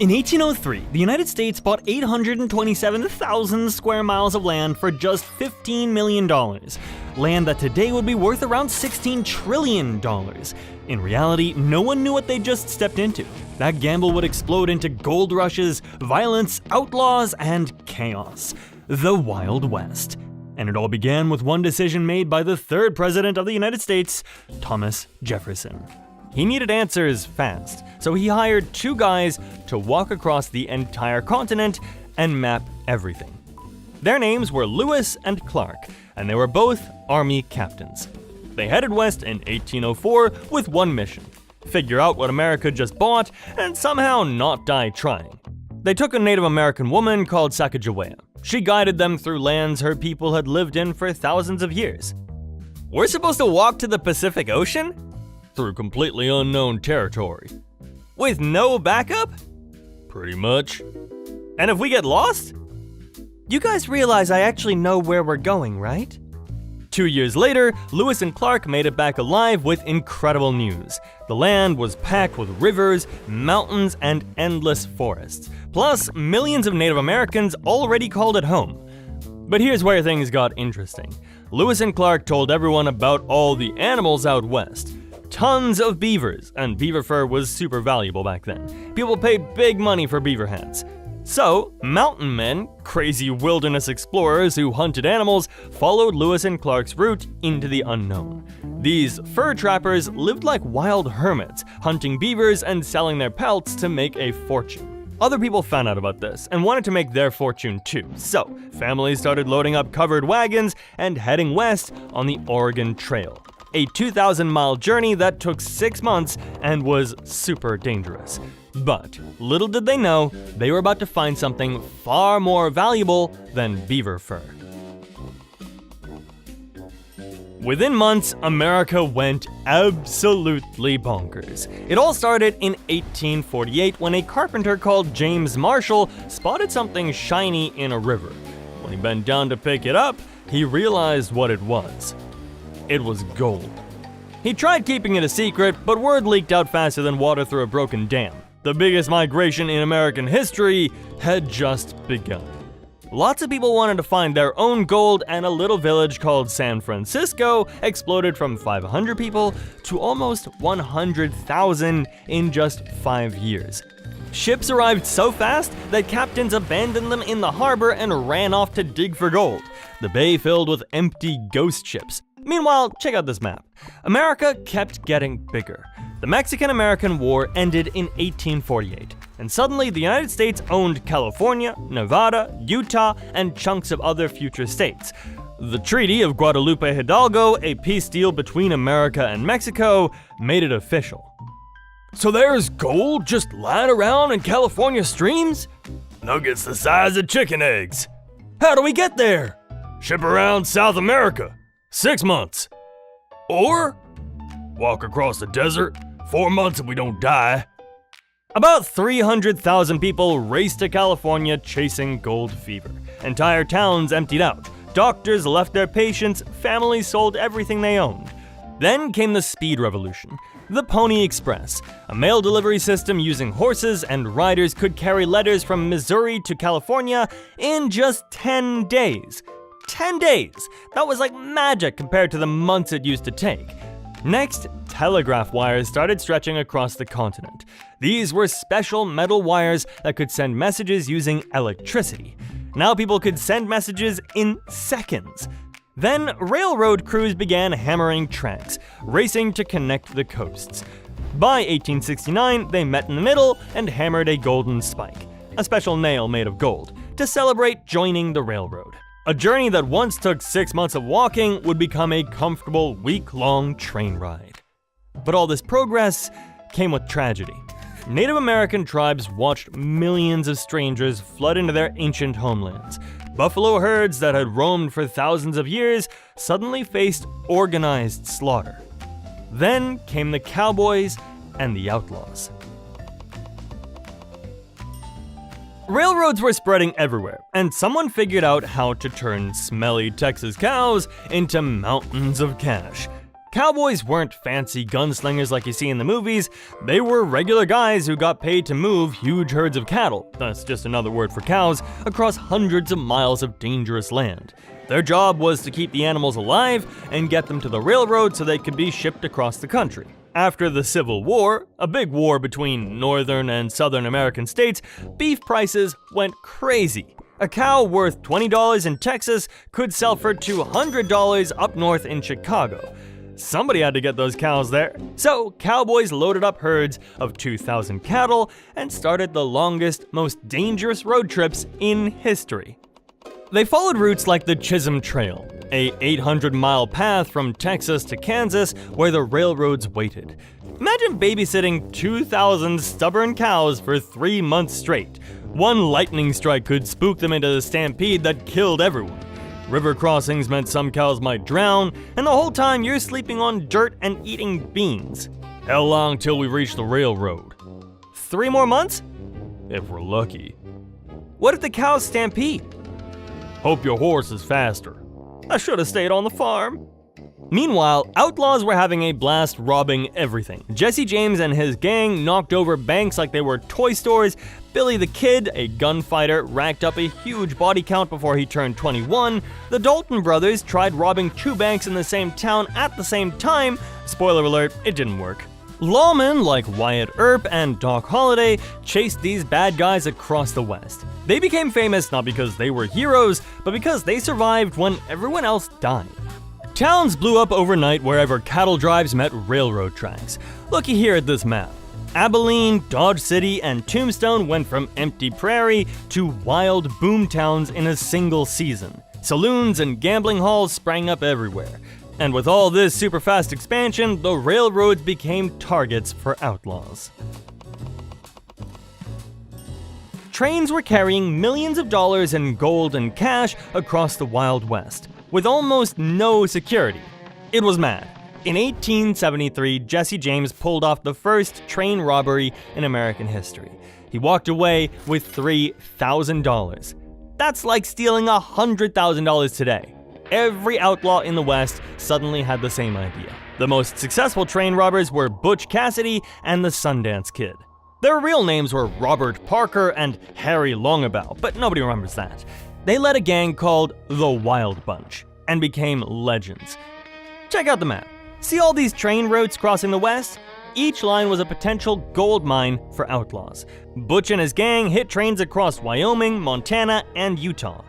In 1803, the United States bought 827,000 square miles of land for just $15 million. Land that today would be worth around $16 trillion. In reality, no one knew what they just stepped into. That gamble would explode into gold rushes, violence, outlaws, and chaos. The Wild West. And it all began with one decision made by the third president of the United States, Thomas Jefferson. He needed answers fast, so he hired two guys to walk across the entire continent and map everything. Their names were Lewis and Clark, and they were both Army captains. They headed west in 1804 with one mission: figure out what America just bought and somehow not die trying. They took a Native American woman called Sacagawea. She guided them through lands her people had lived in for thousands of years. We're supposed to walk to the Pacific Ocean? Through completely unknown territory. With no backup? Pretty much. And if we get lost? You guys realize I actually know where we're going, right? 2 years later, Lewis and Clark made it back alive with incredible news. The land was packed with rivers, mountains, and endless forests. Plus, millions of Native Americans already called it home. But here's where things got interesting. Lewis and Clark told everyone about all the animals out west. Tons of beavers, and beaver fur was super valuable back then. People paid big money for beaver hats. So, mountain men, crazy wilderness explorers who hunted animals, followed Lewis and Clark's route into the unknown. These fur trappers lived like wild hermits, hunting beavers and selling their pelts to make a fortune. Other people found out about this and wanted to make their fortune too, so families started loading up covered wagons and heading west on the Oregon Trail. A 2,000-mile journey that took 6 months and was super dangerous. But little did they know, they were about to find something far more valuable than beaver fur. Within months, America went absolutely bonkers. It all started in 1848 when a carpenter called James Marshall spotted something shiny in a river. When he bent down to pick it up, he realized what it was. It was gold. He tried keeping it a secret, but word leaked out faster than water through a broken dam. The biggest migration in American history had just begun. Lots of people wanted to find their own gold, and a little village called San Francisco exploded from 500 people to almost 100,000 in just 5 years. Ships arrived so fast that captains abandoned them in the harbor and ran off to dig for gold. The bay filled with empty ghost ships. Meanwhile, check out this map. America kept getting bigger. The Mexican-American War ended in 1848, and suddenly the United States owned California, Nevada, Utah, and chunks of other future states. The Treaty of Guadalupe Hidalgo, a peace deal between America and Mexico, made it official. So there's gold just lying around in California streams? Nuggets the size of chicken eggs. How do we get there? Ship around South America. 6 months. Or walk across the desert, 4 months if we don't die. About 300,000 people raced to California chasing gold fever. Entire towns emptied out. Doctors left their patients, families sold everything they owned. Then came the speed revolution. The Pony Express, a mail delivery system using horses, and riders could carry letters from Missouri to California in just 10 days. 10 days! That was like magic compared to the months it used to take. Next, telegraph wires started stretching across the continent. These were special metal wires that could send messages using electricity. Now people could send messages in seconds. Then railroad crews began hammering tracks, racing to connect the coasts. By 1869, they met in the middle and hammered a golden spike, a special nail made of gold, to celebrate joining the railroad. A journey that once took 6 months of walking would become a comfortable week-long train ride. But all this progress came with tragedy. Native American tribes watched millions of strangers flood into their ancient homelands. Buffalo herds that had roamed for thousands of years suddenly faced organized slaughter. Then came the cowboys and the outlaws. Railroads were spreading everywhere, and someone figured out how to turn smelly Texas cows into mountains of cash. Cowboys weren't fancy gunslingers like you see in the movies, they were regular guys who got paid to move huge herds of cattle, that's just another word for cows, across hundreds of miles of dangerous land. Their job was to keep the animals alive and get them to the railroad so they could be shipped across the country. After the Civil War, a big war between northern and southern American states, beef prices went crazy. A cow worth $20 in Texas could sell for $200 up north in Chicago. Somebody had to get those cows there. So cowboys loaded up herds of 2,000 cattle and started the longest, most dangerous road trips in history. They followed routes like the Chisholm Trail, a 800-mile path from Texas to Kansas where the railroads waited. Imagine babysitting 2,000 stubborn cows for 3 months straight. One lightning strike could spook them into the stampede that killed everyone. River crossings meant some cows might drown, and the whole time you're sleeping on dirt and eating beans. How long till we reach the railroad? 3 more months? If we're lucky. What if the cows stampede? Hope your horse is faster. I should have stayed on the farm. Meanwhile, outlaws were having a blast robbing everything. Jesse James and his gang knocked over banks like they were toy stores. Billy the Kid, a gunfighter, racked up a huge body count before he turned 21. The Dalton brothers tried robbing 2 banks in the same town at the same time. Spoiler alert, it didn't work. Lawmen like Wyatt Earp and Doc Holliday chased these bad guys across the West. They became famous not because they were heroes, but because they survived when everyone else died. Towns blew up overnight wherever cattle drives met railroad tracks. Looky here at this map. Abilene, Dodge City, and Tombstone went from empty prairie to wild boom towns in a single season. Saloons and gambling halls sprang up everywhere. And with all this super fast expansion, the railroads became targets for outlaws. Trains were carrying millions of dollars in gold and cash across the Wild West, with almost no security. It was mad. In 1873, Jesse James pulled off the first train robbery in American history. He walked away with $3,000. That's like stealing $100,000 today. Every outlaw in the West suddenly had the same idea. The most successful train robbers were Butch Cassidy and the Sundance Kid. Their real names were Robert Parker and Harry Longabout, but nobody remembers that. They led a gang called the Wild Bunch and became legends. Check out the map. See all these train routes crossing the West? Each line was a potential gold mine for outlaws. Butch and his gang hit trains across Wyoming, Montana, and Utah.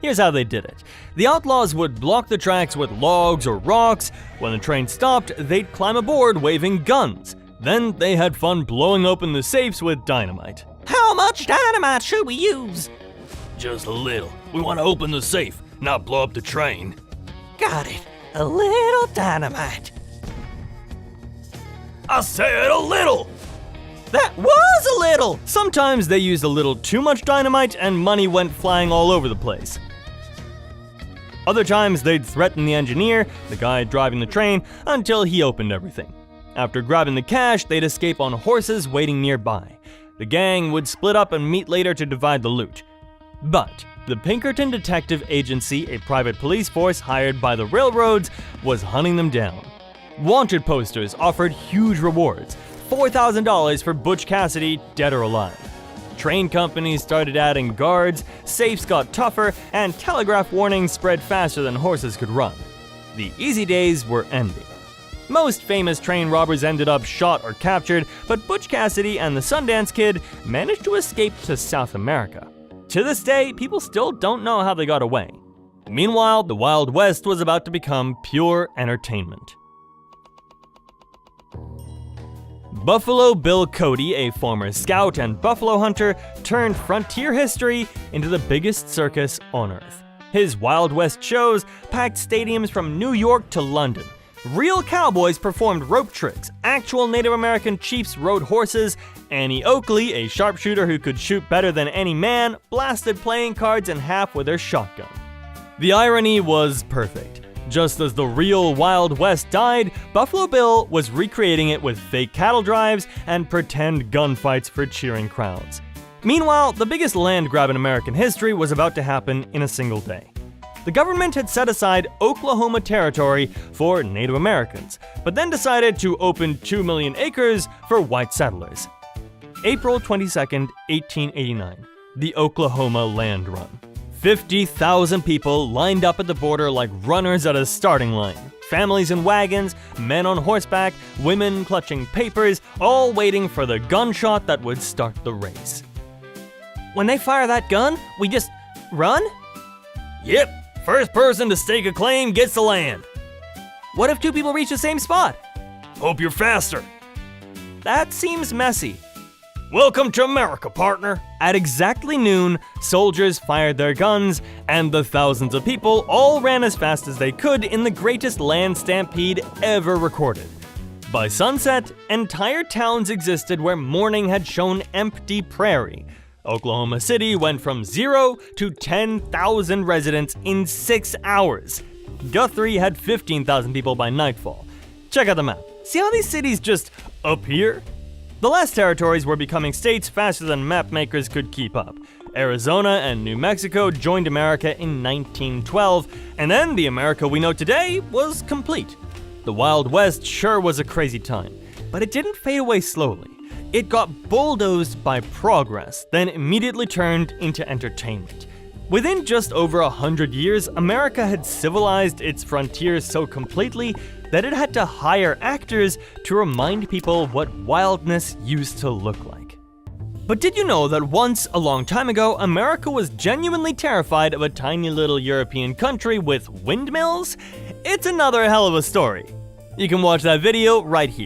Here's how they did it. The outlaws would block the tracks with logs or rocks. When the train stopped, they'd climb aboard waving guns. Then they had fun blowing open the safes with dynamite. How much dynamite should we use? Just a little. We want to open the safe, not blow up the train. Got it. A little dynamite. I said a little! That was a little! Sometimes they used a little too much dynamite and money went flying all over the place. Other times they'd threaten the engineer, the guy driving the train, until he opened everything. After grabbing the cash, they'd escape on horses waiting nearby. The gang would split up and meet later to divide the loot. But the Pinkerton Detective Agency, a private police force hired by the railroads, was hunting them down. Wanted posters offered huge rewards, $4,000 for Butch Cassidy, dead or alive. Train companies started adding guards, safes got tougher, and telegraph warnings spread faster than horses could run. The easy days were ending. Most famous train robbers ended up shot or captured, but Butch Cassidy and the Sundance Kid managed to escape to South America. To this day, people still don't know how they got away. Meanwhile, the Wild West was about to become pure entertainment. Buffalo Bill Cody, a former scout and buffalo hunter, turned frontier history into the biggest circus on earth. His Wild West shows packed stadiums from New York to London. Real cowboys performed rope tricks, actual Native American chiefs rode horses, Annie Oakley, a sharpshooter who could shoot better than any man, blasted playing cards in half with her shotgun. The irony was perfect. Just as the real Wild West died, Buffalo Bill was recreating it with fake cattle drives and pretend gunfights for cheering crowds. Meanwhile, the biggest land grab in American history was about to happen in a single day. The government had set aside Oklahoma Territory for Native Americans, but then decided to open 2 million acres for white settlers. April 22nd, 1889, the Oklahoma Land Run. 50,000 people lined up at the border like runners at a starting line. Families in wagons, men on horseback, women clutching papers, all waiting for the gunshot that would start the race. When they fire that gun, we just run? Yep, first person to stake a claim gets the land. What if two people reach the same spot? Hope you're faster. That seems messy. Welcome to America, partner. At exactly noon, soldiers fired their guns, and the thousands of people all ran as fast as they could in the greatest land stampede ever recorded. By sunset, entire towns existed where morning had shown empty prairie. Oklahoma City went from 0 to 10,000 residents in 6 hours. Guthrie had 15,000 people by nightfall. Check out the map. See how these cities just appear? The last territories were becoming states faster than mapmakers could keep up. Arizona and New Mexico joined America in 1912, and then the America we know today was complete. The Wild West sure was a crazy time, but it didn't fade away slowly. It got bulldozed by progress, then immediately turned into entertainment. Within just over 100 years, America had civilized its frontiers so completely that it had to hire actors to remind people what wildness used to look like. But did you know that once, a long time ago, America was genuinely terrified of a tiny little European country with windmills? It's another hell of a story. You can watch that video right here.